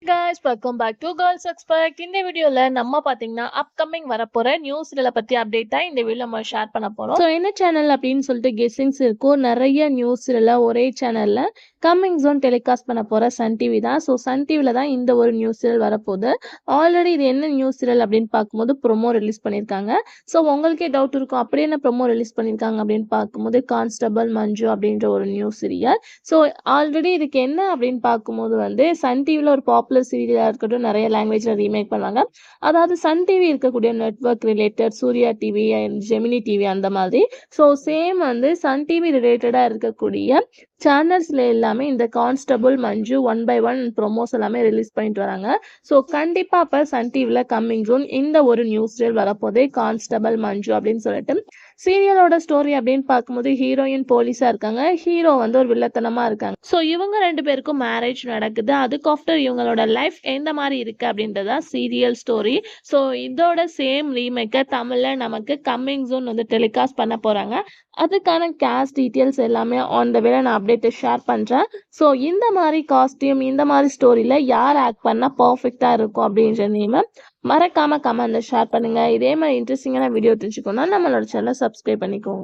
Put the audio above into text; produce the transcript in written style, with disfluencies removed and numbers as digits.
guys, welcome back to Girls Expect. இந்த வீடியோல நம்ம பாத்தீங்கன்னா அப்கமிங் வரப்போற நியூஸ் பத்தி அப்டேட் தான் இந்த வீடியோல நம்ம ஷேர் பண்ண போறோம். ஸோ என்ன சேனல் அப்படின்னு சொல்லிட்டு கெஸ்ஸிங்ஸ் இருக்கும். நிறைய நியூஸ் ஒரே சேனல்ல கம்மிங் ஜோன் டெலிகாஸ்ட் பண்ண போற சன் டிவி தான். ஸோ சன் டிவில தான் இந்த ஒரு நியூஸ் வரப்போகுது. ஆல்ரெடி இது என்ன நியூஸ் அப்படின்னு பார்க்கும்போது ப்ரொமோ ரிலீஸ் பண்ணியிருக்காங்க. ஸோ உங்களுக்கே டவுட் இருக்கும், அப்படி என்ன ப்ரொமோ ரிலீஸ் பண்ணியிருக்காங்க அப்படின்னு பார்க்கும்போது கான்ஸ்டபிள் மஞ்சு அப்படின்ற ஒரு நியூஸ் சீரியல். ஸோ ஆல்ரெடி இதுக்கு என்ன அப்படின்னு பார்க்கும்போது சன் டிவியில் ஒரு பாப்புலர் சீரியலாக இருக்கட்டும், நிறைய லாங்குவேஜில் ரீமேக் பண்ணுவாங்க. அதாவது சன் டிவி இருக்கக்கூடிய network related Surya TV and Gemini TV அந்த மாதிரி. ஸோ சேம் சன் டிவி ரிலேட்டடாக இருக்கக்கூடிய சேனல்ஸ்ல எல்லாமே இந்த கான்ஸ்டபிள் மஞ்சு 1/1 ப்ரொமோஸ் எல்லாமே ரிலீஸ் பண்ணிட்டு வராங்க. ஸோ கண்டிப்பா அப்ப சன் டிவில கம்மிங் ஜூன் இந்த ஒரு நியூஸ் வரப்போதே கான்ஸ்டபிள் மஞ்சு அப்படின்னு சொல்லிட்டு சீரியலோட ஸ்டோரி அப்படின்னு பார்க்கும்போது ஹீரோயின் போலீஸா இருக்காங்க, ஹீரோ ஒரு வில்லத்தனமா இருக்காங்க. ஸோ இவங்க ரெண்டு பேருக்கும் மேரேஜ் நடக்குது. அதுக்கு ஆஃப்டர் இவங்களோட லைஃப் எந்த மாதிரி இருக்கு அப்படின்றதா சீரியல் ஸ்டோரி. ஸோ இதோட சேம் ரீமேக்கை தமிழ்ல நமக்கு கம்மிங் ஜூன் டெலிகாஸ்ட் பண்ண போறாங்க. அதுக்கான கேஸ்ட் டீட்டெயில்ஸ் எல்லாமே ஆன் த வேலை நான் அப்டேட்டை ஷேர் பண்ணுறேன். ஸோ இந்த மாதிரி காஸ்டியூம் இந்த மாதிரி ஸ்டோரியில் யார் ஆக்ட் பண்ணால் பர்ஃபெக்டாக இருக்கும் அப்படின்ற நேமை மறக்காமல் கமெண்ட்டில் ஷேர் பண்ணுங்கள். இதே மாதிரி இன்ட்ரெஸ்டிங்கான வீடியோ தெரிஞ்சுக்கணும்னா நம்மளோட சேனலை சப்ஸ்கிரைப் பண்ணிக்கோங்க.